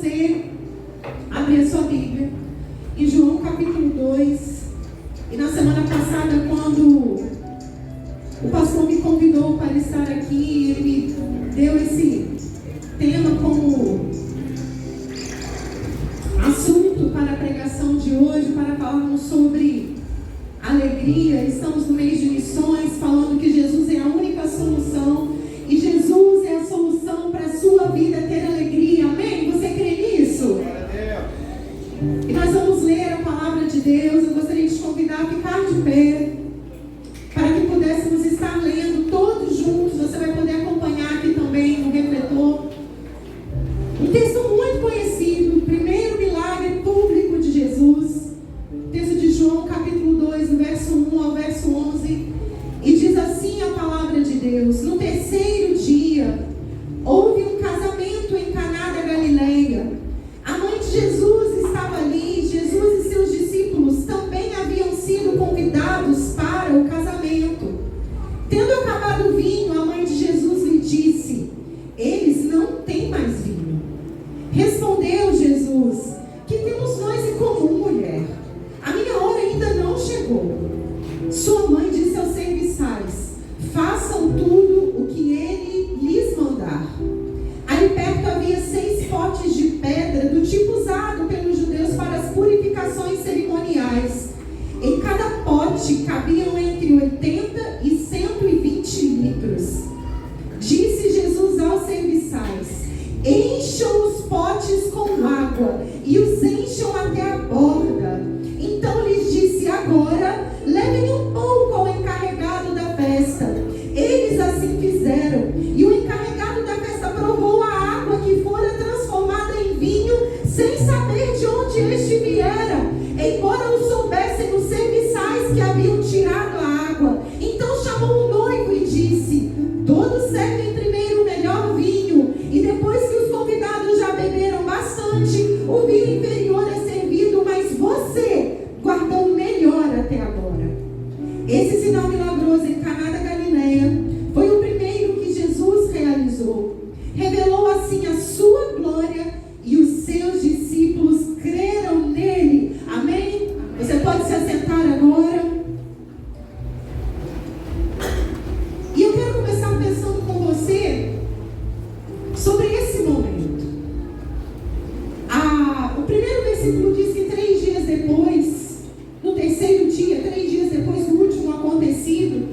você abrir a sua Bíblia em João capítulo 2. E na semana passada, quando o pastor me convidou para estar aqui, ele me deu esse tema como assunto para a pregação de hoje, para falarmos sobre alegria. Estamos no mês de missões, falando que Jesus é a única solução, e Jesus é a solução para a sua vida ter alegria. Amém? Você crê nisso? E nós vamos ler a palavra de Deus. Eu gostaria de te convidar a ficar de pé, para que pudéssemos estar lendo todos juntos. Você vai poder acompanhar aqui também no refletor. Um texto muito conhecido, o primeiro milagre público de Jesus. Texto de João capítulo 2, do verso 1 ao verso 11. E diz assim a palavra de Deus: no terceiro dia, houve um casamento em Caná da Galileia. A mãe de Jesus estava ali. Jesus e seus discípulos também haviam sido convidados para o casamento. Tendo acabado o vinho, a mãe de Jesus lhe disse: eles não têm mais vinho. Respondeu Jesus: que temos nós em comum, mulher? A minha hora ainda não chegou. Sua mãe disse aos serviçais: façam tudo o que ele lhes mandar. Ali perto havia 6 potes de pedra, do tipo usado pelos judeus para as purificações cerimoniais. Em cada pote cabiam entre 80 e 120 litros. Disse Jesus aos serviçais: encham os potes com água e os encham até a borda. Então lhes disse: agora levem um pouco ao encarregado da festa. Eles assim fizeram, e o encarregado da festa provou a água que fora transformada em vinho, sem saber de onde este viera, embora o soubessem os serviçais que haviam tirado a água. Então chamou o noivo e disse: todos servem primeiro o melhor vinho, e depois que os convidados já beberam bastante, o vinho inferior é servido, mas você guardou o melhor até agora. Esse sinal milagroso em Caná da Galileia foi o primeiro que Jesus realizou. Revelou assim a sua glória, e os seus discípulos creram nele. Amém? Você pode se assentar agora. E eu quero começar pensando com você sobre esse momento. O primeiro versículo diz que 3 dias depois, no terceiro dia, 3 dias depois do último acontecido,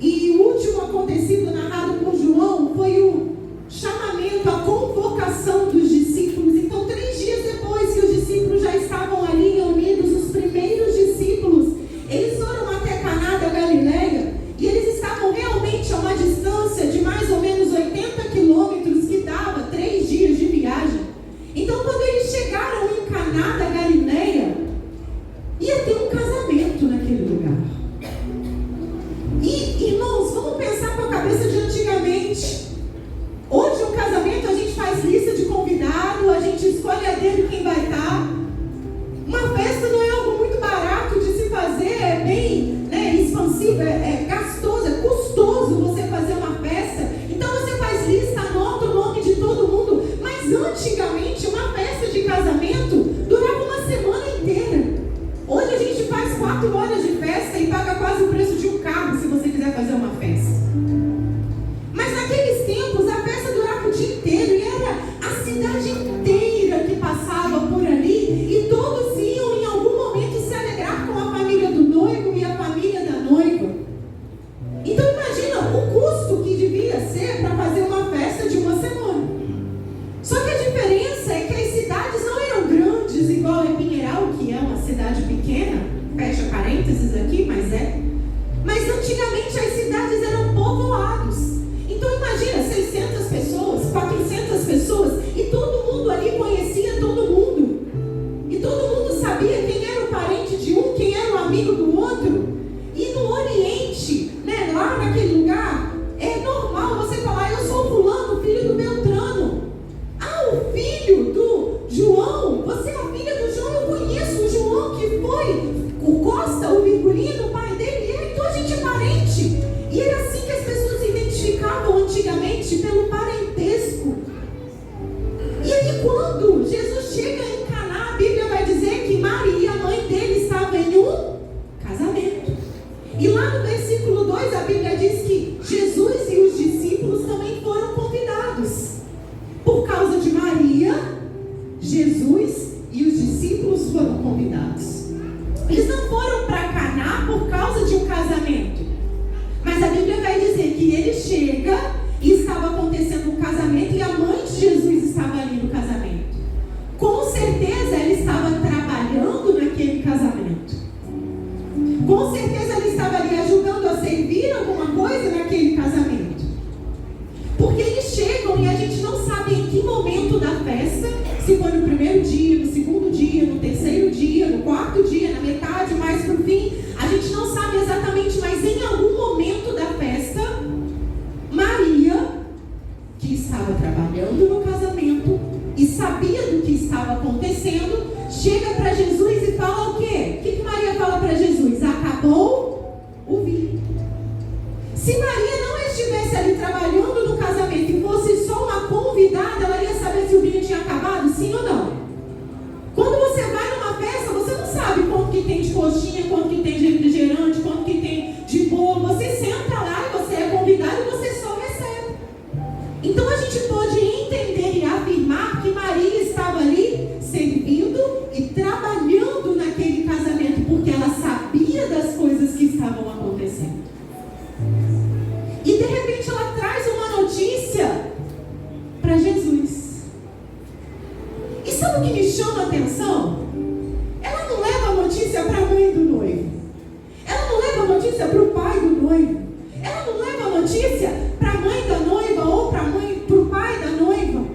e o último acontecido narrado por João foi o chamamento, a convocação dos discípulos. Então 3 dias depois que os discípulos já estavam ali reunidos, os primeiros discípulos, eles foram até Caná da Galileia, e eles estavam realmente a uma distância de mais ou menos 80 quilômetros, que dava 3 dias de viagem. Então quando eles chegaram em Caná da Galileia, ia ter um casamento naquele lugar. E, irmãos, vamos pensar com a cabeça de antigamente. Hoje, um casamento, a gente faz lista de convidado, a gente escolhe a dedo quem vai estar. Uma festa não é algo muito barato de se fazer, é bem expansivo, é gastoso, é custoso você fazer uma festa. Então você faz lista, anota o nome de todo mundo. Mas antigamente, uma festa de casamento durava uma semana inteira. Hoje a gente faz 4 horas de festa e paga quase o preço de um carro se você quiser fazer uma festa. Mas naqueles tempos a festa durava o dia inteiro, e era a cidade inteira que passava por ali, e todos iam em algum momento se alegrar com a família do noivo e a família da noiva. Então imagina o custo que devia ser para fazer uma festa de uma semana. Só que a diferença é que as cidades não eram grandes igual em Pinheiral, que é uma cidade pequena, fecha parênteses aqui, mas é. Mas antigamente as cidades eram povoados. Então imagina 600 pessoas, 400 pessoas, e todo mundo ali conhecia todo mundo. E todo mundo sabia quem era o parente de um, quem era o amigo do outro. E no Oriente, lá naquele lugar, é normal você falar: eu sou fulano, filho do Beltrano. O filho do João, você é a filha do João, eu conheço o João que foi o Costa, o Vigorino, o pai dele, então a gente é parente. E era assim que as pessoas se identificavam antigamente, pelo parentesco. E aí quando Jesus chega em Caná, a Bíblia vai dizer que Maria, a mãe dele, estava em um casamento. E lá no versículo 2 a Bíblia diz que Jesus e os discípulos também foram convidados. Por causa de Maria, Jesus e os discípulos foram convidados. Eles não foram para Caná por causa de um casamento. Mas a Bíblia vai dizer que ele chega e estava acontecendo um casamento e a mãe de Jesus estava ali no casamento. Com certeza ela estava trabalhando naquele casamento. Com certeza ela estava ali ajudando a servir alguma coisa naquele casamento. Porque eles chegam e a gente não sabe em que momento da festa, se foi no primeiro dia, no segundo dia, no terceiro dia, no quarto dia, na metade, mais pro fim. A gente não sabe exatamente, mas em algum momento da festa, Maria, que estava trabalhando no casamento e sabia do que estava acontecendo, chega para Jesus e fala o quê? O que Maria fala para Jesus? Acabou o vinho. Se Maria não estivesse ali trabalhando no casamento e fosse só uma convidada, ela ia saber se o vinho tinha acabado, sim ou não? Quando você vai numa festa, você não sabe quanto que tem de coxinha, quanto que tem de refrigerante, quanto que tem de bolo. Você senta lá e você é convidado e você só recebe. Então a gente pode entender e afirmar que Maria estava ali servindo e trabalhando naquele casamento, porque ela sabia das coisas que estavam acontecendo. E de repente ela traz uma notícia para Jesus. E sabe o que me chama a atenção? Ela não leva a notícia para a mãe do noivo. Ela não leva a notícia para o pai do noivo. Ela não leva a notícia para a mãe da noiva ou para o pai da noiva.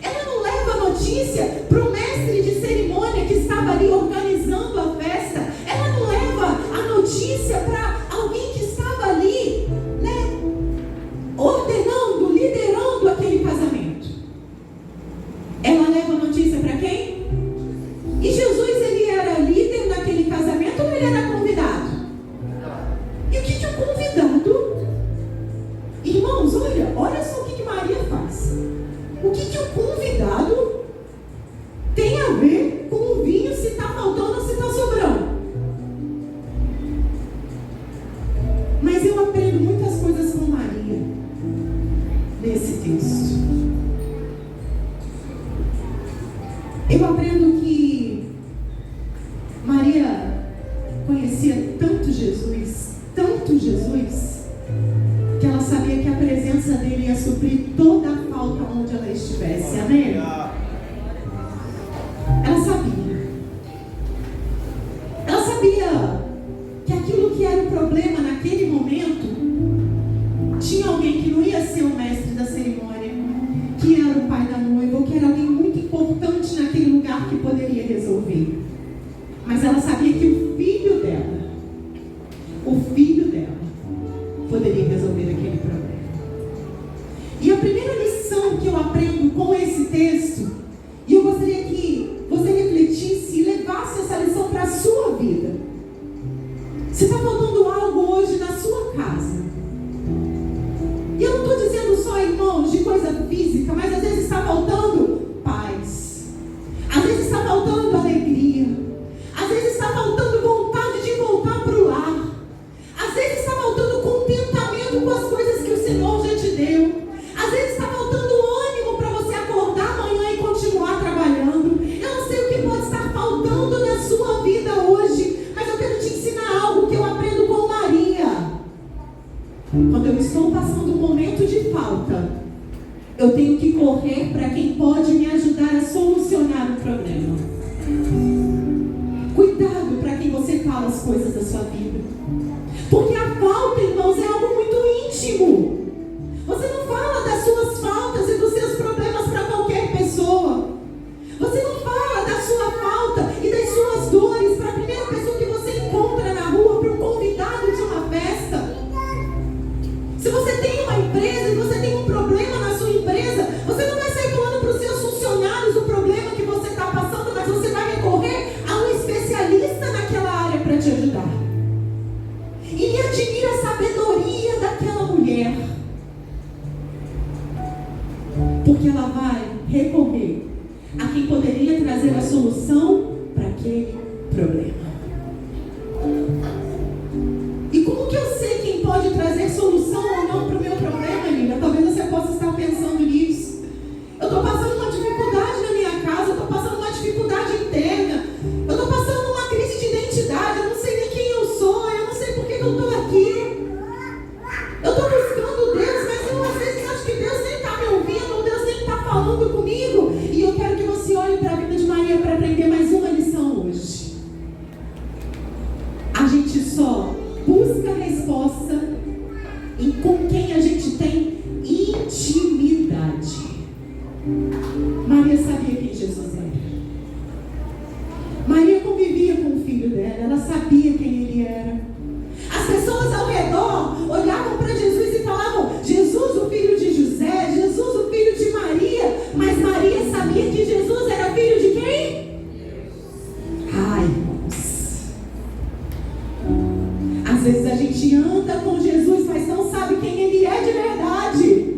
Ela não leva a notícia para o mestre de cerimônia que estava ali organizando a festa. Ela não leva a notícia para alguém que estava ali, né, ordenando, liderando aquele casamento. Ela leva a notícia para quem? E Jesus, ele era líder naquele casamento ou ele era convidado? E o que o convidado... Irmãos, olha só o que Maria faz. O que o convidado tem a ver com o vinho, se está faltando ou se está sobrando? Mas eu aprendo muitas coisas com Maria nesse texto. Eu aprendo que Maria conhecia tanto Jesus, que ela sabia que a presença dele ia suprir toda a falta onde ela estivesse. Amém? Ela sabia. Ela sabia que aquilo que era o problema naquele momento, tinha alguém que não ia ser o mestre da cerimônia, que era o pai da noiva, ou que era alguém muito importante naquele lugar que poderia a quem poderia trazer a solução para aquele problema. E como que eu sei quem pode trazer solução ou não para o meu problema, linda? Talvez você possa estar pensando nisso. Eu estou passando uma dificuldade na minha casa, eu estou passando uma dificuldade interna, eu estou passando uma crise de identidade, eu não sei nem quem eu sou, eu não sei por que eu estou aqui. Eu estou buscando Deus, mas eu às vezes acho que Deus nem está me ouvindo, ou Deus nem está falando comigo. E eu quero que você olhe para a vida de Maria para aprender mais uma lição hoje. A gente só busca a resposta em com quem a gente tem intimidade. Maria sabia quem Jesus era. Maria convivia com o filho dela, ela sabia quem ele era. As pessoas ao redor olhavam para Jesus e falavam: Jesus, o filho de José, Jesus, o filho de Maria. Mas Maria sabia que Jesus era filho de quem? Ai, irmãos. Às vezes a gente anda com Jesus, mas não sabe quem ele é de verdade.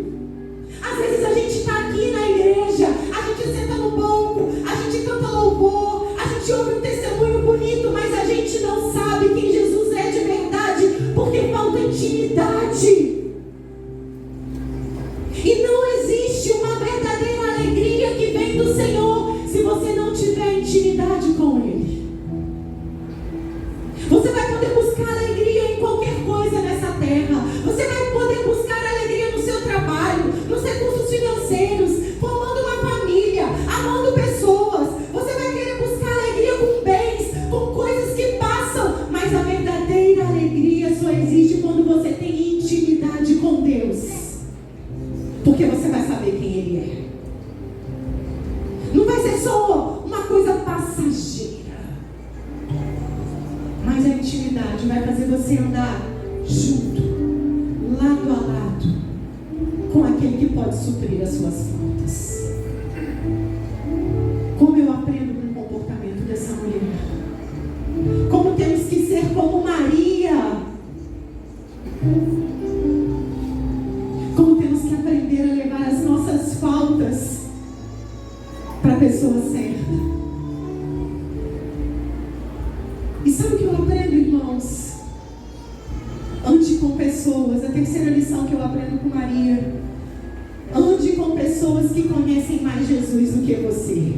Às vezes a gente está aqui na igreja, a gente senta no banco, a gente canta louvor, a gente ouve um testemunho bonito, mas a gente não sabe quem Jesus é de verdade, porque falta intimidade. E não existe uma verdadeira alegria que vem do Senhor se você não tiver intimidade com Ele. Você vai poder buscar alegria em qualquer coisa nessa terra. Você vai poder buscar alegria no seu trabalho, nos recursos financeiros, formando uma família, amando pessoas. Você vai querer buscar alegria com bens, com coisas que passam. Mas a verdadeira alegria só existe quando você tem intimidade com Deus. Porque você vai saber quem Ele é. Não vai ser só uma coisa passageira. Mas a intimidade vai fazer você andar junto, lado a lado, com aquele que pode suprir as suas faltas. Como eu aprendo com o comportamento dessa mulher. Como temos que ser como Maria. Como temos que aprender a levar as nossas faltas para a pessoa certa. E sabe o que eu aprendo, irmãos? Ande com pessoas. A terceira lição que eu aprendo com Maria: ande com pessoas que conhecem mais Jesus do que você.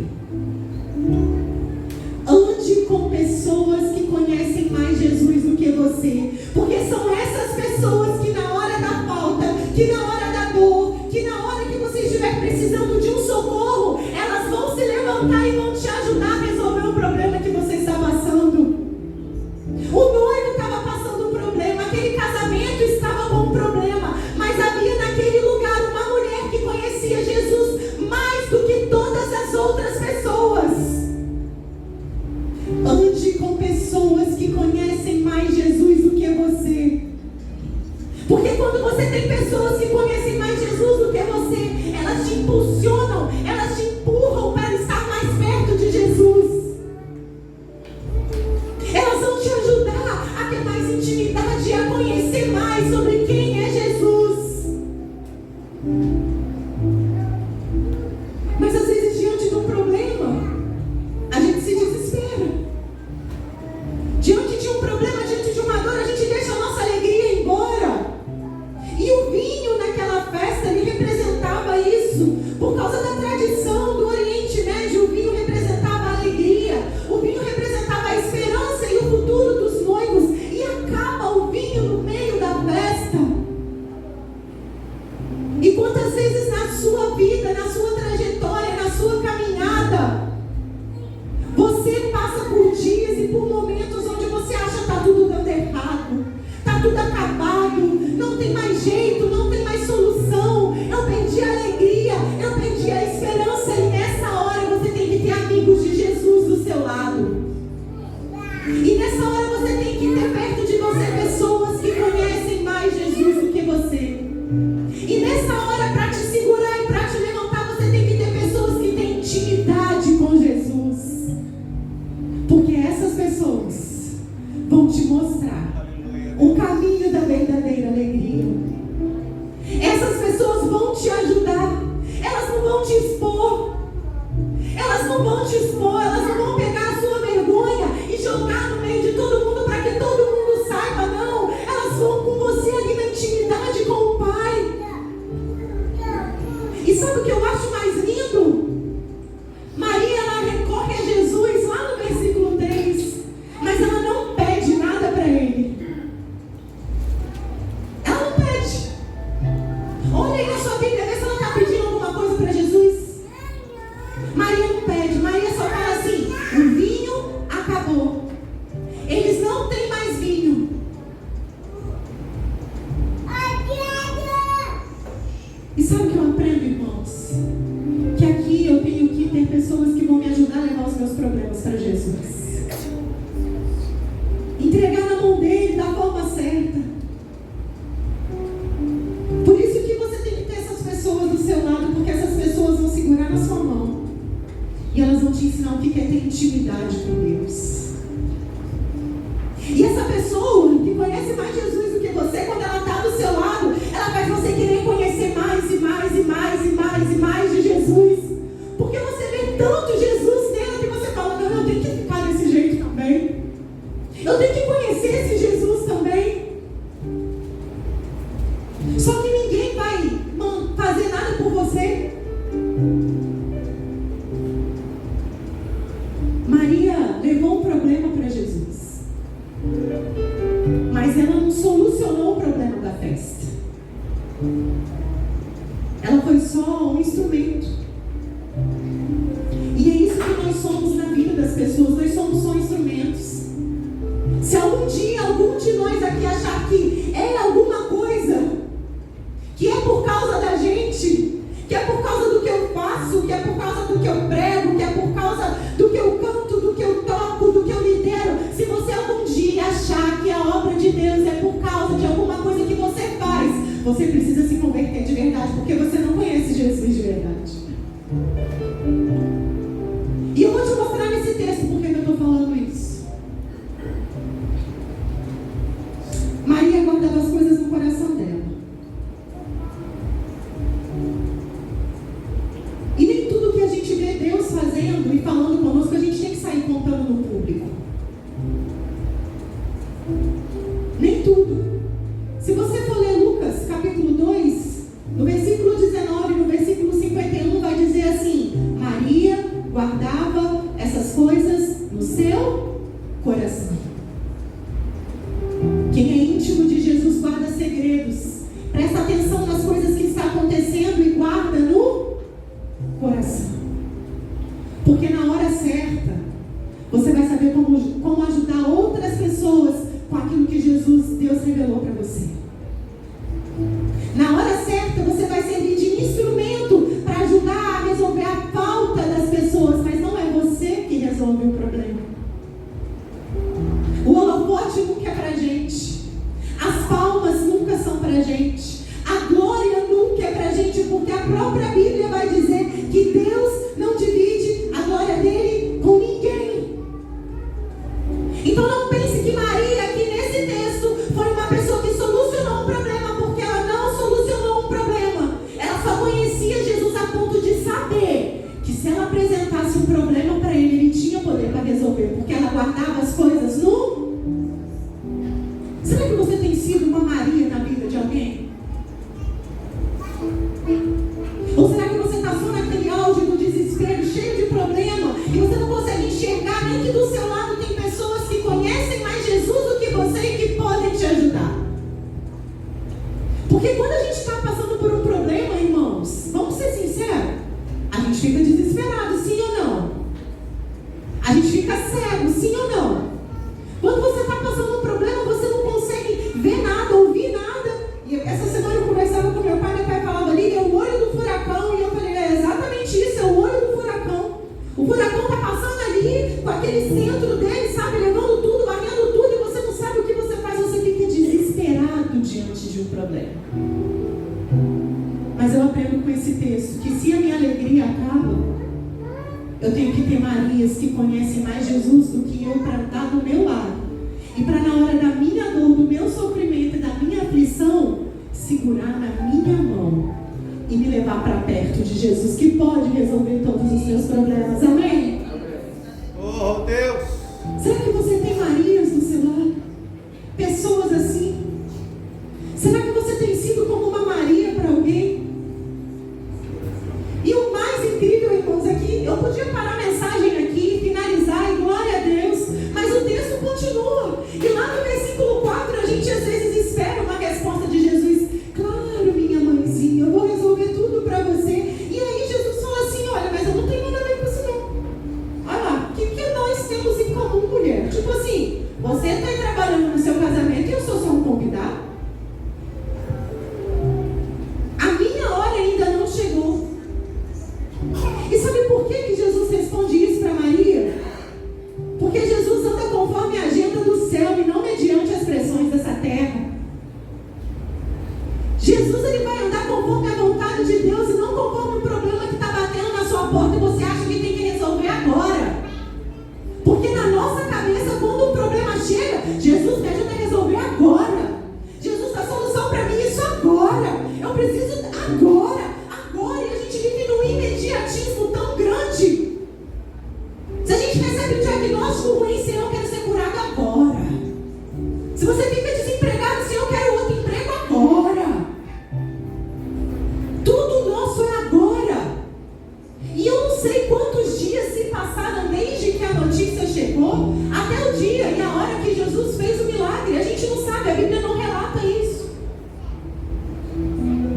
Ande com pessoas que conhecem mais Jesus do que você. Porque são essas pessoas que na hora da falta, que na hora da dor, que na hora que você estiver precisando de um socorro, elas vão se levantar e vão te ajudar a resolver o problema que você está passando. O noivo estava passando um problema, aquele casamento estava com um problema, mas havia naquele lugar uma mulher que conhecia Jesus mais do que todas as outras pessoas. Ande com pessoas que conhecem mais Jesus do que você. Porque quando você tem pessoas que conhecem mais Jesus do que você, elas te impulsionam, elas te empurram para estar mais perto de Jesus. Elas vão te ajudar a ter mais intimidade e a conhecer mais sobre quem é Jesus. Mas às vezes, diante de um problema, a gente se desespera. Diante de um problema, diante de uma dor, a gente deixa a nossa alegria embora. E o vinho naquela festa, ele representava isso. Por causa da tradição do Oriente Médio, o vinho representava a alegria. O vinho representava a esperança e o futuro dos noivos. E acaba o vinho no meio da festa. E quantas vezes na sua vida, na sua trajetória, na sua caminhada, você passa por dias e por momentos onde você acha que está tudo dando errado, está tudo acabado, não tem mais jeito, não tem mais solução, eu perdi a alegria, eu perdi a esperança. E nessa hora você tem que ter amigos de Jesus do seu lado. E nessa hora você tem que ter perto de você pessoas que conhecem mais Jesus do que você. E nessa hora, para te segurar e para te levantar, você tem que ter pessoas que têm intimidade te expor, elas não vão pegar a sua vergonha e jogar no meio de todo mundo para que todo mundo saiba, não. Elas vão com você ali na intimidade com o Pai. E sabe o que eu acho mais lindo? Maria, ela recorre a Jesus lá no versículo 3, mas ela não pede nada para Ele. Ela não pede. Olha aí na sua Bíblia, vê se ela está pedindo alguma coisa para Jesus. Maria não pede, Maria só fala assim: o vinho acabou. Eles não têm mais vinho. E sabe o que eu aprendo, irmãos? Que aqui eu tenho que ter pessoas que vão me ajudar a levar os meus problemas para Jesus. Entregar na mão dele da forma certa. Por isso que você tem que ter essas pessoas do seu lado, porque essas pessoas vão segurar na sua mão. E elas vão te ensinar o que é ter intimidade com Deus. E essa pessoa que conhece mais Jesus do que você, quando ela está do seu lado, ela faz você querer conhecer mais e mais e mais e mais e mais de Jesus. Porque você vê tanto Jesus nela que você fala: não, eu tenho que ficar desse jeito também. Eu tenho que conhecer esse Jesus também. Só que ninguém vai fazer nada por você. Maria levou um problema para Jesus, mas ela não solucionou o problema da festa. Ela foi só um instrumento. E é isso que nós somos na vida das pessoas. Nós somos só instrumentos. Se algum dia algum de nós aqui achar que é alguma coisa, que é por causa da gente, que é por causa do que eu faço, que é por causa do que eu prego, que é por causa do que eu canto, do que eu toco, do que eu lidero, se você algum dia achar que a obra de Deus é por causa de alguma coisa que você faz, você precisa se converter de verdade, porque você não conhece Jesus de verdade. E eu vou te mostrar nesse texto por que eu estou falando isso. Maria guardava as coisas no coração dela. E nem tudo que a gente vê Deus fazendo e falando conosco, a gente tem que sair contando no público. Nem tudo. Se você for ler Lucas, capítulo 2, no versículo 19, no versículo 51, vai dizer assim: Maria guardava essas coisas no seu coração. Quem é íntimo de Jesus guarda segredos. Presta atenção nas coisas que estão acontecendo e guarda no coração. Porque na hora certa, você vai saber como ajudar outras pessoas com aquilo que Deus revelou para você. Na hora certa, você vai servir de instrumento para ajudar a resolver a falta das pessoas, mas não é você que resolve o problema. O holofote nunca é para a gente. As palmas nunca são para a gente. A glória nunca é para a gente, porque a própria Bíblia vai dizer que Deus não divide a glória dele com ninguém. Então não pense que Maria, aqui nesse texto, foi uma pessoa que solucionou um problema, porque ela não solucionou um problema. Ela só conhecia Jesus a ponto de saber que se ela apresentasse um problema para ele, ele tinha poder para resolver, porque ela guardava as coisas no... Será que você tem sido uma Maria na vida de alguém? Ou será que você está só naquele auge do desespero, cheio de problema, e você não consegue enxergar nem que do seu lado tem pessoas que conhecem mais Jesus do que você e que podem te ajudar? Porque quando a gente está passando por um problema, irmãos, vamos ser sinceros, a gente fica desesperado, sim ou não? A gente fica cego, sim ou não? Quando você está passando um problema, você não consegue ver nada, ouvir nada. E essa semana eu conversava com meu pai falava ali, é o olho do furacão. E eu falei, é exatamente isso, é o olho do furacão. O furacão está passando ali, com aquele centro dele, sabe, levando tudo, varrendo tudo, e você não sabe o que você faz, você fica desesperado diante de um problema. Mas eu aprendo com esse texto, que se a minha alegria acaba, eu tenho que ter Marias que conhecem mais Jesus do que eu para estar do meu lado. E para na hora da minha dor, do meu sofrimento e da minha aflição, segurar na minha mão e me levar para perto de Jesus, que pode resolver todos os seus problemas. Amém? diagnóstico ruim, Senhor, eu quero ser curado agora. Se você fica desempregado, Senhor, eu quero outro emprego agora. Tudo nosso é agora. E eu não sei quantos dias se passaram desde que a notícia chegou até o dia e a hora que Jesus fez o milagre. A gente não sabe, a Bíblia não relata isso.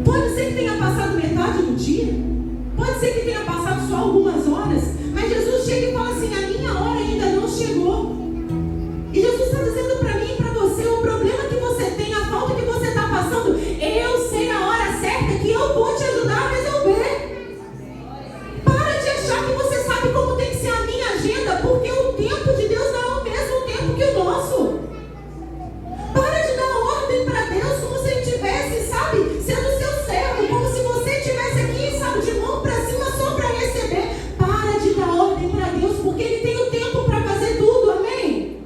Pode ser que tenha passado metade do dia, pode ser que tenha passado só algumas horas, mas Jesus chega e fala assim: a minha hora ainda não chegou. E Jesus está dizendo para mim e para você: o problema que você tem, a falta que você está passando, eu sei a hora certa que eu vou te ajudar a resolver. Para de achar que você sabe como tem que ser a minha agenda, porque o tempo de Deus não é o mesmo tempo que o nosso. Para de dar ordem para Deus como se Ele tivesse, sabe, sendo seu servo, como se você estivesse aqui, sabe, de mão para cima só para receber. Para de dar ordem para Deus, porque Ele tem o tempo para fazer tudo, amém?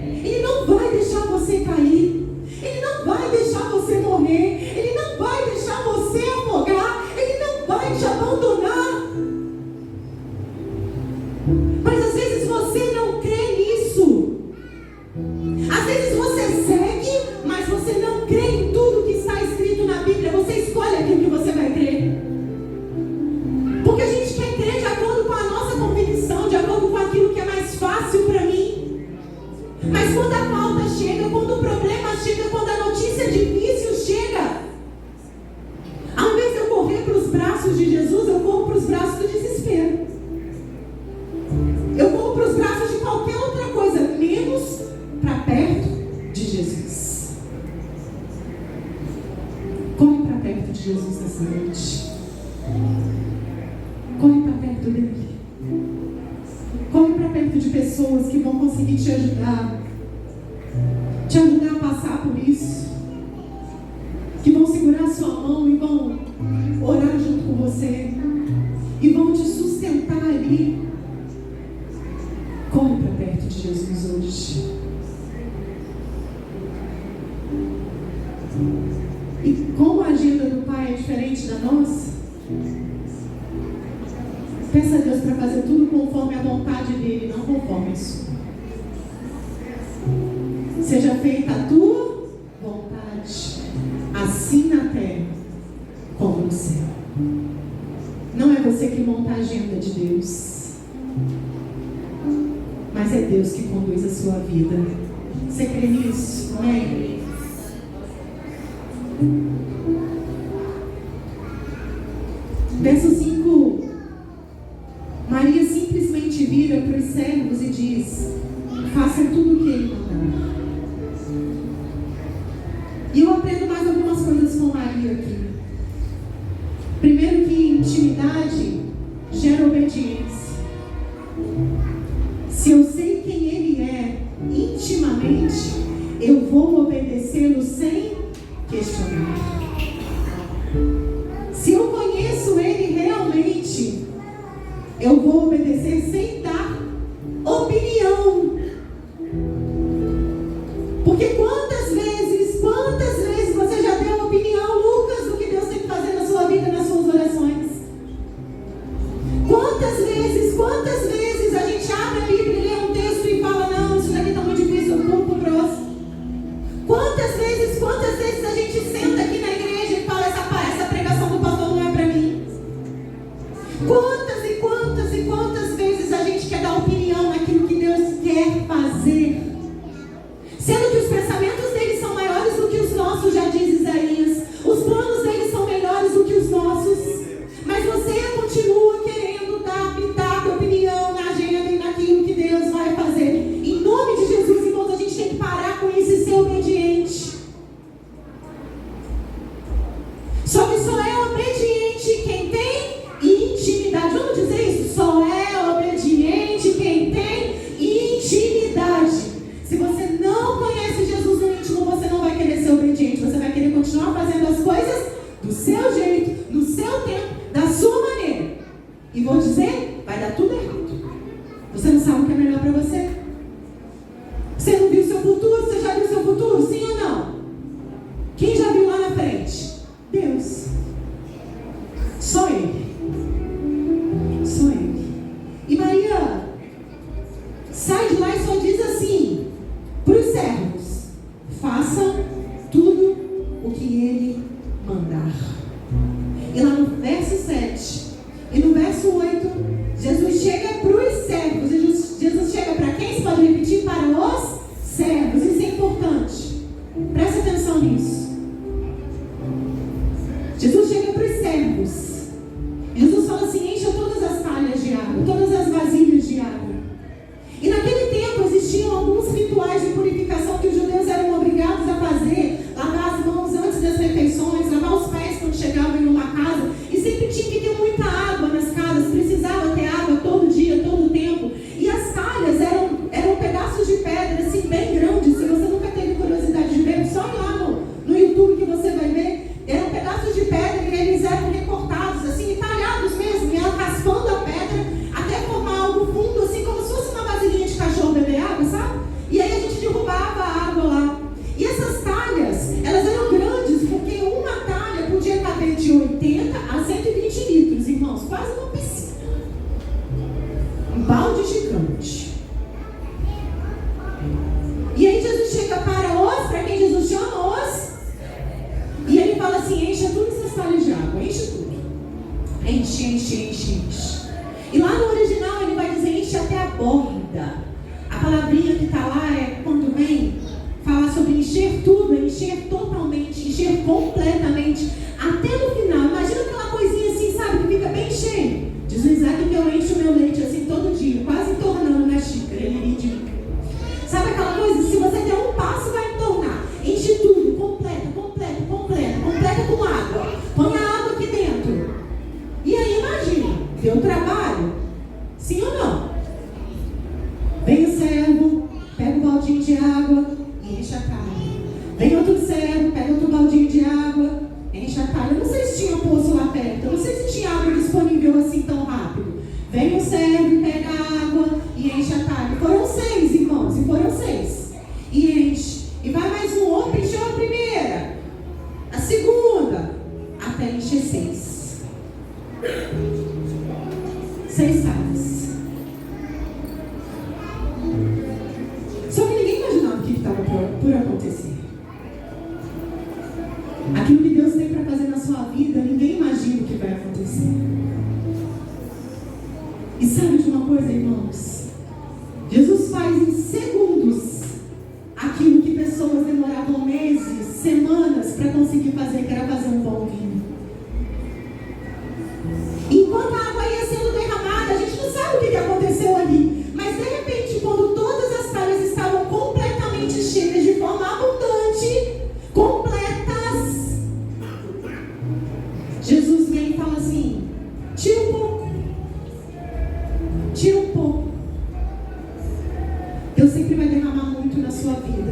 Ele não vai deixar você cair, Ele não vai deixar você morrer, Ele não vai deixar você afogar, Ele não vai te abandonar. Mas às vezes você não crê nisso. Às vezes você segue, mas você não crê em tudo que está escrito na Bíblia. Você escolhe aquilo que você vai crer. Porque a gente quer crer de acordo com a nossa convicção, de acordo com aquilo que é mais fácil para mim. Mas quando a falta chega, quando o problema chega, quando a notícia difícil chega, ao invés de eu correr para os braços de Jesus, eu corro para os braços do desespero. Eu corro para os braços de qualquer outra coisa, menos para perto de Jesus. Corre para perto de Jesus nessa noite. Corre para perto dele. Corre para perto de pessoas que vão conseguir te ajudar a passar por isso, que vão segurar a sua mão e vão orar junto com você e vão te sustentar ali. Corre para perto de Jesus hoje. E como a agenda do Pai é diferente da nossa, peça a Deus para fazer tudo conforme a vontade dele, não conforme a sua. Seja feita a tua vontade, assim na terra como no céu. Não é você que monta a agenda de Deus, mas é Deus que conduz a sua vida. Você crê nisso? Amém? Verso 5. Maria simplesmente vira para os servos e diz: faça tudo o que ele mandar. E eu aprendo mais algumas coisas com Maria aqui. Primeiro, que intimidade gera obediência. Se eu sei quem ele é intimamente, eu vou obedecê-lo sem questionar. Se eu conheço ele realmente, eu vou obedecer sem dar opinião. Porque quantas vezes você já deu opinião, Lucas, do que Deus tem que fazer na sua vida, nas suas orações? Quantas vezes a gente abre a Bíblia e lê um texto e fala: não, isso daqui está muito difícil, eu pulo pro próximo. Quantas vezes a gente senta aqui na igreja e fala: essa pregação do pastor não é para mim? Quantas vezes a gente quer dar opinião naquilo que Deus quer fazer, sendo que os pensamentos dele são maiores do que os nossos, já diz Isaías. Os planos dele são melhores do que os nossos, mas você continua querendo dar pitaco, opinião na agenda e naquilo que Deus vai fazer. Em nome de Jesus, irmãos, a gente tem que parar com isso e ser obediente. Só que só é obediente quem tem intimidade. Vamos dizer isso? Só é obediente quem tem intimidade. Se você não conhece Jesus no íntimo, você não vai querer ser obediente. Você vai querer continuar fazendo as coisas do seu jeito, no seu tempo, da sua maneira. E vou dizer, vai dar tudo errado. Você não sabe o que é melhor para você? Você não viu seu futuro? Você já viu seu futuro? Sim ou não? Quem já viu lá na frente? Deus. Só Ele. Só Ele. E Maria sai de lá para os servos. Jesus chega para quem? Você pode repetir? Para os servos. Isso é importante. Presta atenção nisso. Jesus chega para os servos. Jesus fala assim: encha todas as talhas de água, todas as vasilhas de água. E naquele tempo existiam alguns rituais de purificação que os judeus eram obrigados a fazer. Lavar as mãos antes das refeições, lavar os pés quando chegavam em uma casa. E sempre tinha que ter muita água nas casas, precisava ter água todo dia, todo o tempo. E as talhas eram pedaços de pedra assim bem grandes. Se você nunca teve curiosidade de ver, só ir lá no YouTube que você vai ver. Eram pedaços de pedra e eles eram recortados assim, e talhados mesmo, e ela raspando a pedra até formar algo fundo, assim como se fosse uma vasilhinha de cachorro beber água, sabe? E aí a gente derrubava a água lá. E essas talhas, elas eram grandes, porque uma talha podia caber de 80 a 120 litros, irmãos, quase uma piscina. Um balde gigante. E aí Jesus chega para quem Jesus chama? Os. E ele fala assim: encha todas essas talhas de água, enche tudo. Enche, enche, enche, enche. E lá no original ele vai dizer: enche até a borda. A palavrinha que está lá é quando vem falar sobre encher tudo, é encher totalmente, encher completamente, até no final. Imagina aquela coisinha assim, sabe, que fica bem cheio. Diz o Isaac que eu encho o meu leite assim todo dia, quase entornando na xícara. Ele diz: sabe aquela coisa? Se você der um passo, vai entornar. Enche tudo, completa, completa, completa, completa com água. Põe a água aqui dentro. E aí imagina, deu trabalho? Sim ou não? Vem o servo, pega um baldinho de água e enche a talha. Vem outro servo, pega outro baldinho de água, enche a talha. Eu não sei se tinha poço lá perto, eu não sei se tinha água disponível assim tão rápido. Vem o servo, pega a água e enche a talha. Foram 6, irmãos, e foram 6. E enche. E vai mais um outro, encheu a primeira, a segunda, até encher 6. 6 talhas. Só que ninguém imaginava o que estava por acontecer. Aquilo que Deus tem para fazer na sua vida, ninguém imagina o que vai acontecer. E sabe de uma coisa, irmãos? Jesus faz em segundos aquilo que pessoas demoravam meses, semanas para conseguir fazer, que era fazer um bom vinho. Enquanto a água ia sendo derramada, a gente não sabe o que aconteceu ali. Mas de repente, quando todas as talhas estavam completamente cheias de forma abundante, completas, Jesus vem e fala assim: tira um pouco. Tira um pouco. Deus sempre vai derramar muito na sua vida,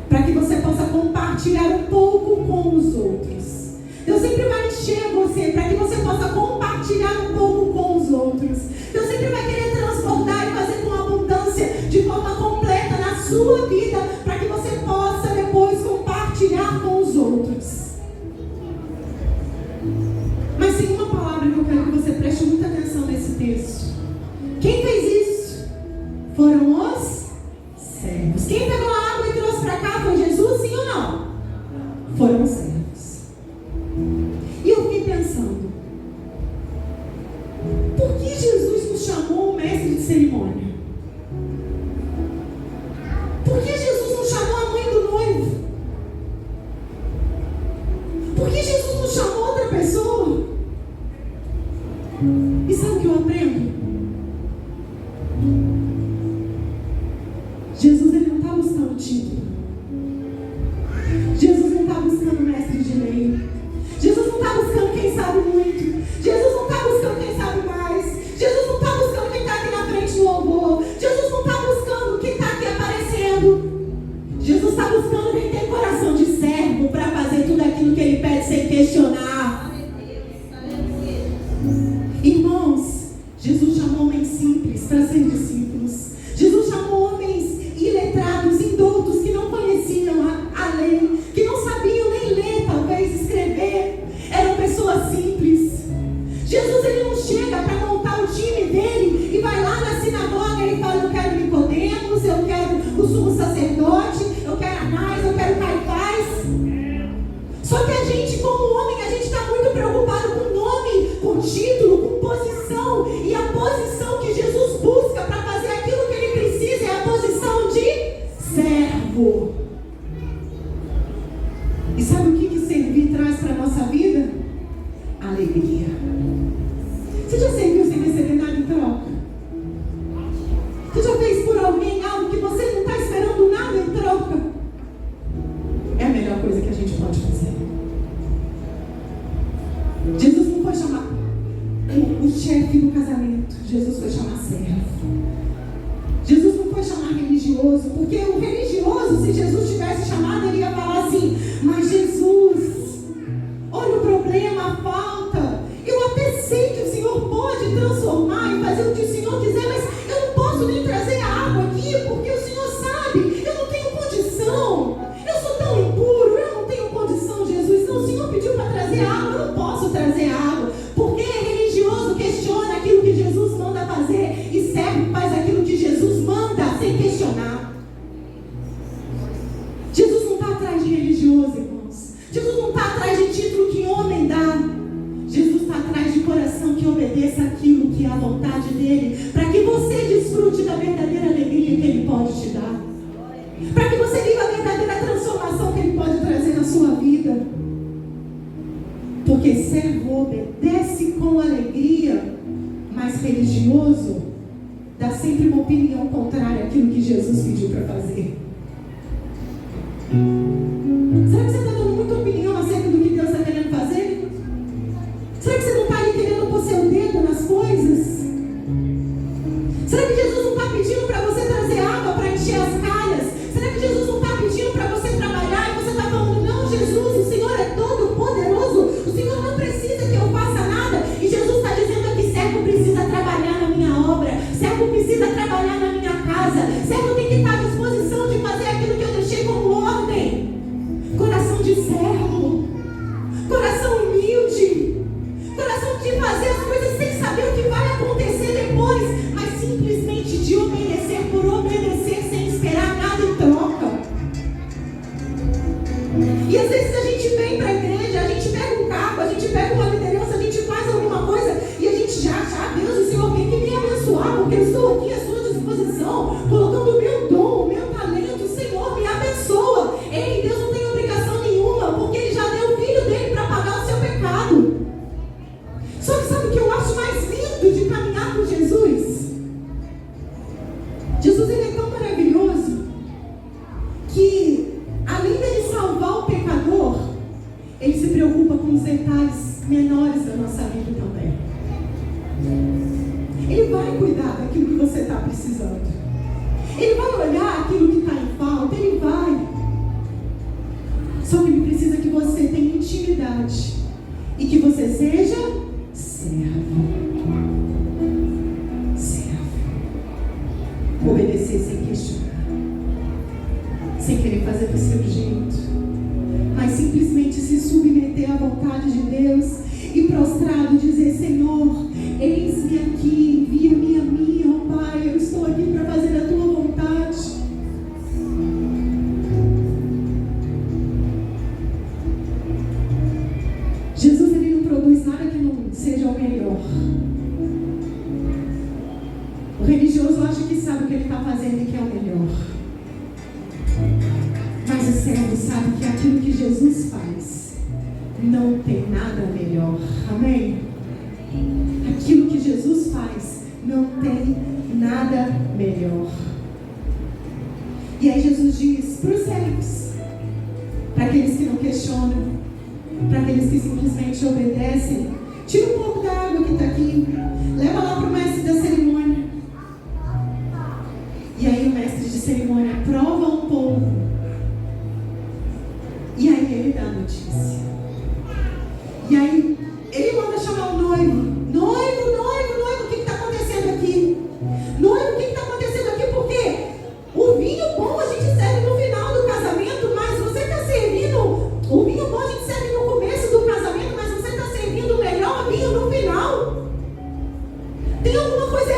para que você possa compartilhar um pouco com os outros. Deus sempre vai encher você, para que você possa compartilhar um pouco com os outros. Deus sempre vai querer transbordar e fazer com abundância, de forma completa na sua vida, para que você possa depois compartilhar com os outros. Mas tem uma palavra que eu quero que você preste muita atenção nesse texto. Quem fez isso? Foram os servos. Quem pegou a água e trouxe para cá foi Jesus, sim ou não? Foram os servos. E eu fiquei pensando, por que Jesus nos chamou o mestre de cerimônia? Por que Jesus não chamou a mãe do noivo? Por que Jesus não chamou outra pessoa? E sabe o que eu aprendo? Jesus, ele não está buscando título. Jesus não está buscando mestre de lei. Jesus não está buscando quem sabe muito. Jesus não está buscando quem sabe mais. Jesus não está buscando quem está aqui na frente do louvor. Jesus não está buscando quem está aqui aparecendo. Jesus está buscando quem tem coração de servo para fazer tudo aquilo que ele pede sem questionar. Irmãos, Jesus chamou homens simples para ser discípulos. Jesus chamou homens iletrados, indoutos, que não conheciam a lei, que não sabiam nem ler, talvez escrever. Eram pessoas simples. Jesus, ele não chega para montar o time dele e vai lá na sinagoga e fala: eu quero Nicodemos, eu quero o sumo sacerdote, eu quero Anás, eu quero Caifás. Só que a gente, como homem, a gente está muito preocupado com nome, com título, com posição. E a posição que Jesus chamar religioso, porque o religioso, se Jesus tivesse chamado, ele ia falar assim: mas Jesus, olha o problema, a falta. Eu até sei que o Senhor pode transformar e fazer o que o Senhor quiser, mas eu não posso nem trazer a água aqui, porque o Senhor sabe, eu não tenho condição. Eu sou tão impuro, eu não tenho condição, Jesus. Não, o Senhor pediu para trazer água, eu não posso trazer água. Porque religioso questiona aquilo que Jesus manda fazer e serve, faz aquilo que Jesus manda sem questionar. Jesus não está atrás de religioso, irmãos. Jesus não está atrás de título que homem dá. Jesus está atrás de coração que obedeça aquilo que é a vontade dele, para que você desfrute da verdadeira alegria que ele pode te dar, para que você viva a verdadeira transformação que ele pode trazer na sua vida. Porque servo obedece com alegria, mas religioso dá sempre uma opinião contrária àquilo que Jesus pediu para fazer. Será que você está dando muita opinião acerca do que Deus está querendo fazer? Será que você não está ali querendo pôr seu dedo nas coisas? Será que Jesus não está pedindo para você trazer água para encher as calhas? Será que Jesus não está pedindo para você trabalhar e você está falando: não, Jesus, o Senhor é todo poderoso, o Senhor não precisa que eu faça nada? E Jesus está dizendo que servo precisa trabalhar na minha obra, servo precisa trabalhar na minha casa, servo tem que estar à disposição de fazer aquilo que eu deixei como ordem. Coração de servo, coração humilde, coração de fazer as coisas sem saber o que vai acontecer depois, mas simplesmente de obedecer por obedecer, sem esperar nada em troca. E às vezes a gente vem para a igreja, a gente pega um cargo, a gente pega uma liderança, a gente faz alguma coisa e a gente já acha: Deus, o Senhor vem que me abençoar, porque eu estou aqui à sua disposição, colocando o meu dom, o meu talento. Senhor, me abençoa. Ei, Deus não tem obrigação nenhuma, porque Ele já deu o filho dele para pagar o seu pecado. Só que sabe o que eu acho mais lindo de caminhar com Jesus? Jesus, ele é tão maravilhoso que, além dele salvar o pecador, ele se preocupa com os detalhes menores da nossa vida também. Ele vai cuidar daquilo que você está precisando. Ele vai olhar aquilo que está em falta. Ele vai. Só que ele precisa que você tenha intimidade e que você seja servo. Obedecer sem questionar, sem querer fazer do seu jeito, mas simplesmente se submeter à vontade de Deus e prostrado dizer: Senhor, eis-me aqui, envia-me a mim, ó Pai, eu estou aqui para fazer a tua vontade. Jesus, ele não produz nada que não seja o melhor. O religioso acha que sabe o que ele está fazendo e que é o melhor. Mas o servo sabe que aquilo que Jesus faz não tem nada melhor. Amém? Aquilo que Jesus faz não tem nada melhor. E aí Jesus diz para os servos, para aqueles que não questionam, para aqueles que simplesmente obedecem: tira um pouco da água que está aqui, leva lá para o mestre da cerimônia. E aí o mestre de cerimônia prova um pouco. E aí ele dá a notícia. E aí ele manda chamar o noivo. Noivo, o que está acontecendo aqui? Noivo, o que está acontecendo aqui? Porque o vinho bom a gente serve no final do casamento, mas você está servindo... O vinho bom a gente serve no começo do casamento, mas você está servindo o melhor vinho no final. Tem alguma coisa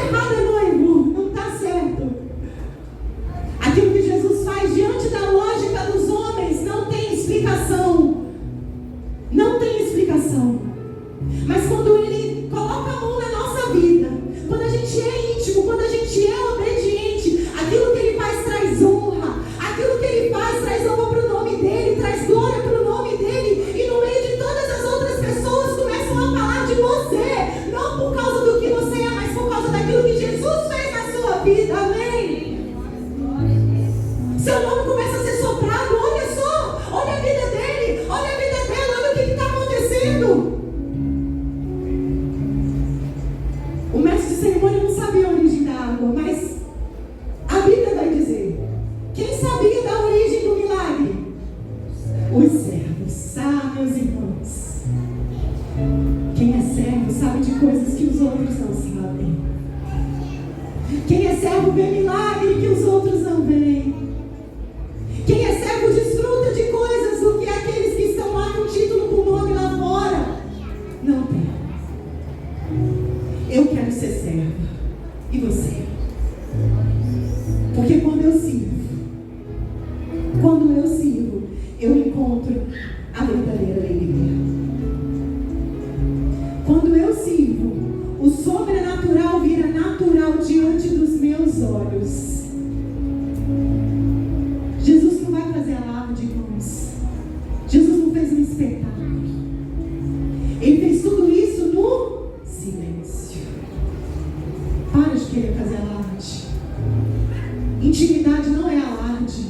servo vê milagre que os outros não veem. Quem é servo desfruta de coisas do que aqueles que estão lá com título, com nome lá fora não tem. Eu quero ser serva. E você? Porque quando eu sirvo, eu encontro a verdadeira alegria. Quando eu sirvo, o sobrenatural vira natural diante dos meus olhos. Jesus não vai fazer alarde, irmãos. Jesus não fez um espetáculo. Ele fez tudo isso no silêncio. Para de querer fazer alarde. Intimidade não é alarde.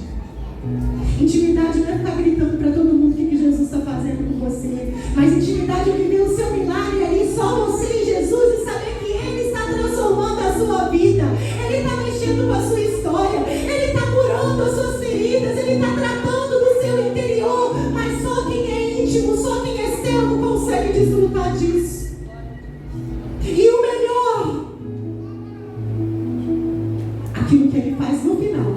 Intimidade não é ficar gritando para todo mundo o que Jesus está fazendo com você. Mas intimidade é viver o seu milagre ali, só você e Jesus, e saber que Ele está transformando a sua vida. Ele está mexendo com a sua história. Ele está curando as suas feridas. Ele está tratando do seu interior. Mas só quem é íntimo, só quem é servo consegue desfrutar disso. E o melhor, aquilo que Ele faz no final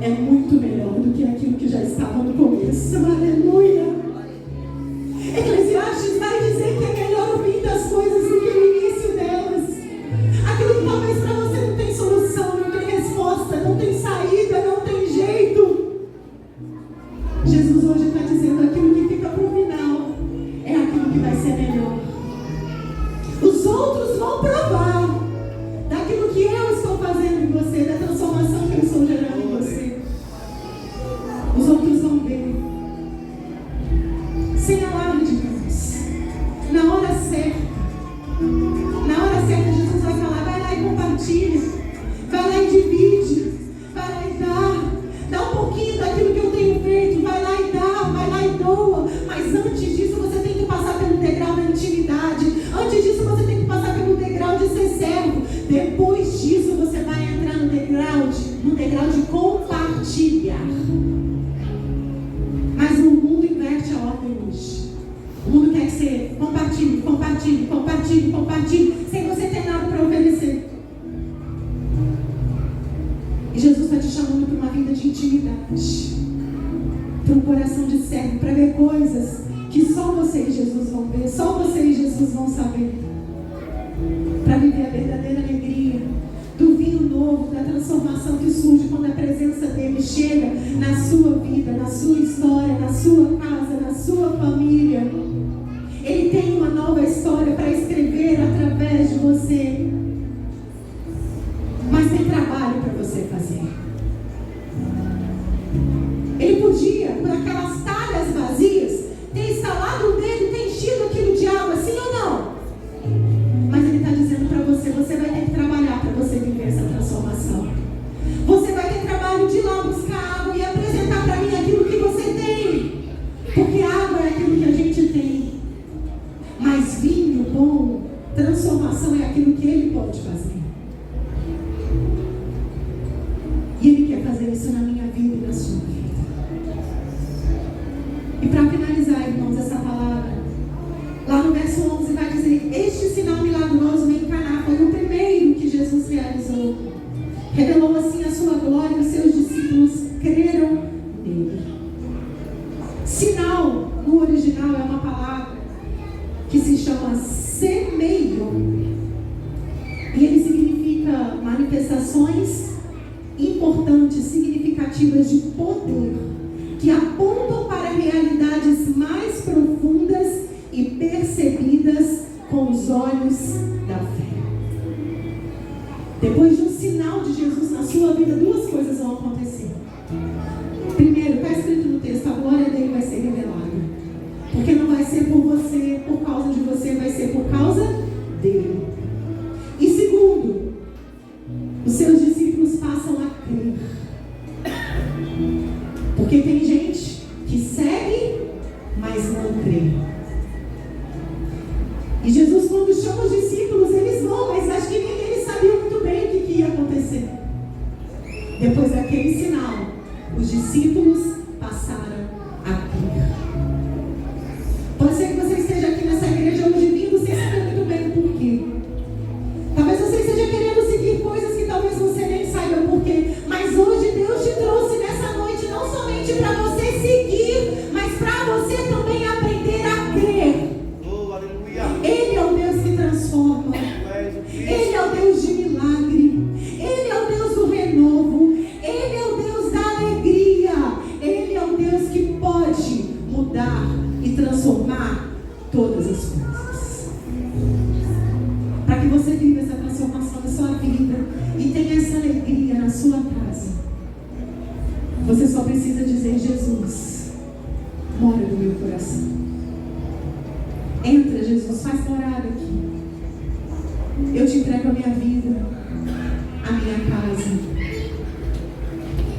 é muito melhor do que aquilo que já estava no começo. Aleluia! Eclesiastes vai dizer que é melhor o fim das coisas do que o início delas. Aquilo que talvez para você não tem solução, não tem resposta, não tem saída, não tem jeito. Jesus hoje está dizendo: aquilo que fica para o final é aquilo que vai ser melhor. Os outros vão provar daquilo que eu estou fazendo em você, da transformação que eu estou gerando em você. Os outros vão ver. Sem alarde, irmãos. Na hora certa, Jesus vai falar: vai lá e compartilha, vai lá e divide, vai lá e dá um pouquinho daquilo que eu tenho feito, vai lá e dá, vai lá e doa. Mas antes disso você tem que passar pelo degrau da intimidade. Antes disso você tem que passar pelo degrau de ser servo. Depois disso você vai entrar no degrau de compartilhar. Mas o mundo inverte a ordem hoje. O mundo quer que você compartilhe, sem você ter nada para oferecer. E Jesus está te chamando para uma vida de intimidade, para um coração de servo, para ver coisas que só você e Jesus vão ver, só você e Jesus vão saber, para viver a verdadeira alegria do vinho novo, da transformação que surge quando a presença dele chega na sua vida, na sua história, na sua casa, na sua família. Ele tem uma nova história para escrever através de você. Mas tem trabalho para você fazer. Ele podia, por aquelas talhas vazias, ter instalado um dedo e ter enchido aquilo de água, sim ou não? Mas ele está dizendo para você: você vai ter que trabalhar para você viver essa transformação. Você vai ter trabalho de ir lá buscar água e apresentar para mim aquilo que você tem. Porque água é aquilo que a gente tem. Mas vinho bom, transformação é aquilo que Ele pode fazer. E Ele quer fazer isso na minha vida e na sua vida. E para finalizar, irmãos, essa palavra, lá no verso 11 vai dizer: este sinal milagroso em Caná foi o primeiro que Jesus realizou. Revelou assim a sua glória e os seus discípulos creram nele. Sinal, no original, é uma palavra que se chama semeio. E ele significa manifestações importantes, significativas de poder, que apontam para realidades mais profundas e percebidas com os olhos da fé. Depois de um sinal de Jesus na sua vida, duas coisas vão acontecer. Primeiro, está escrito no texto: a glória dele vai ser revelada. Porque não vai ser por você, por causa de você, vai ser por causa dele. E segundo, os seus discípulos passam a crer. Porque tem gente que segue, mas não crê. E Jesus, quando chama os discípulos, eles vão, mas acho que nem eles sabiam muito bem o que ia acontecer. Depois daquele sinal, os discípulos passaram a crer. Pode ser que você esteja aqui nessa igreja hoje vindo sem saber muito bem o porquê. Talvez você esteja querendo seguir coisas que talvez você nem sua casa. Você só precisa dizer: Jesus, mora no meu coração. Entra, Jesus, faz morada aqui. Eu te entrego a minha vida, a minha casa.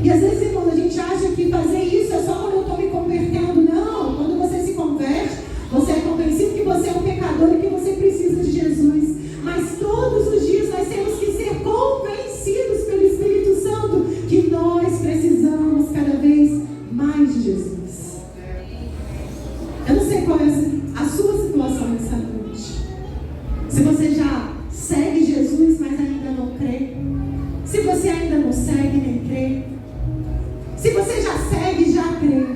E às vezes, irmãos, a gente acha que fazer isso é só quando eu estou me convertendo. Não, quando você se converte, você é convencido que você é um pecador e que você precisa de Jesus. Mas todos os dias nós temos que ser convencidos pelo Espírito Santo que nós precisamos cada vez mais de Jesus. Eu não sei qual é a sua situação nessa noite. Se você já segue Jesus, mas ainda não crê. Se você ainda não segue nem crê. Se você já segue e já crê.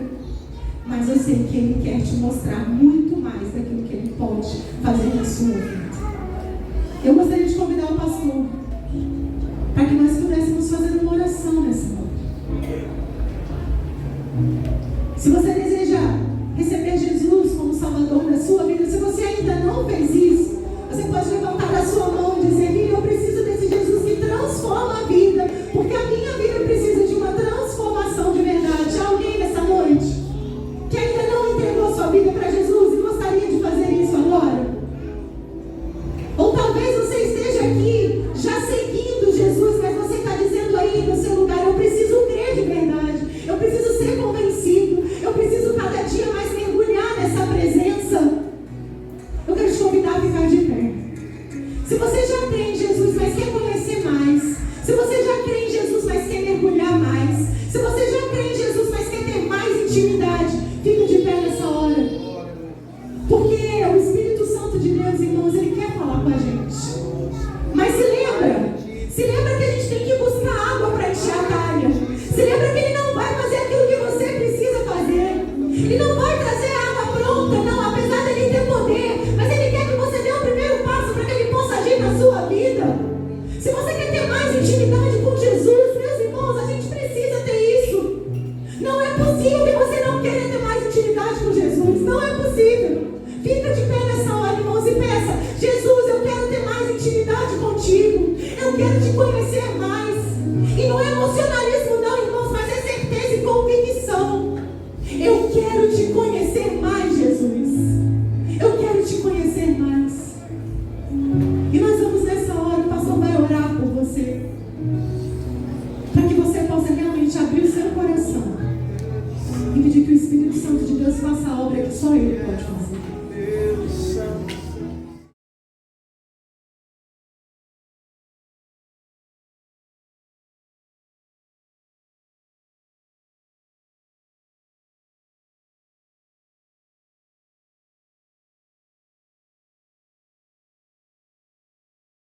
Mas eu sei que Ele quer te mostrar muito mais daquilo que Ele pode fazer na sua vida. Eu gostaria de convidar o pastor para que nós pudéssemos fazer uma oração nessa noite. Se você deseja receber Jesus como Salvador da sua vida, se você ainda não fez isso, você pode levantar a sua mão e dizer: eu preciso desse Jesus que transforma a vida, porque a minha vida precisa de uma transformação de verdade. Há alguém nessa noite que ainda não entregou a sua vida para Jesus e gostaria de fazer isso agora? Ou talvez você esteja aqui já seguindo Jesus, mas você está dizendo aí no seu lugar: eu preciso crer de verdade, eu preciso ser convencido, eu preciso cada dia mais mergulhar nessa presença. Eu quero te convidar a ficar de pé. Se você já crê em Jesus, mas quer conhecer mais, se você já crê em Jesus, mas quer mergulhar mais, se você já crê em Jesus, mas quer ter mais intimidade, fica de pé nessa hora. Porque o Espírito Santo de Deus, irmãos, Ele quer falar com a gente. Mas se lembra que a gente tem que buscar água para encher a talha. Se lembra que Ele não vai fazer aquilo que você precisa fazer. Ele não vai trazer a água pronta, não, apesar de Ele ter poder. Mas Ele quer que você dê o primeiro passo para que Ele possa agir na sua vida. Se você quer ter mais intimidade com Jesus, meus irmãos, a gente precisa ter isso. Não é possível que você não queira ter mais intimidade com Jesus. Não é possível. Fica de pé nessa hora, irmãos, e peça: Jesus, eu quero ter mais intimidade contigo. Eu quero te conhecer mais.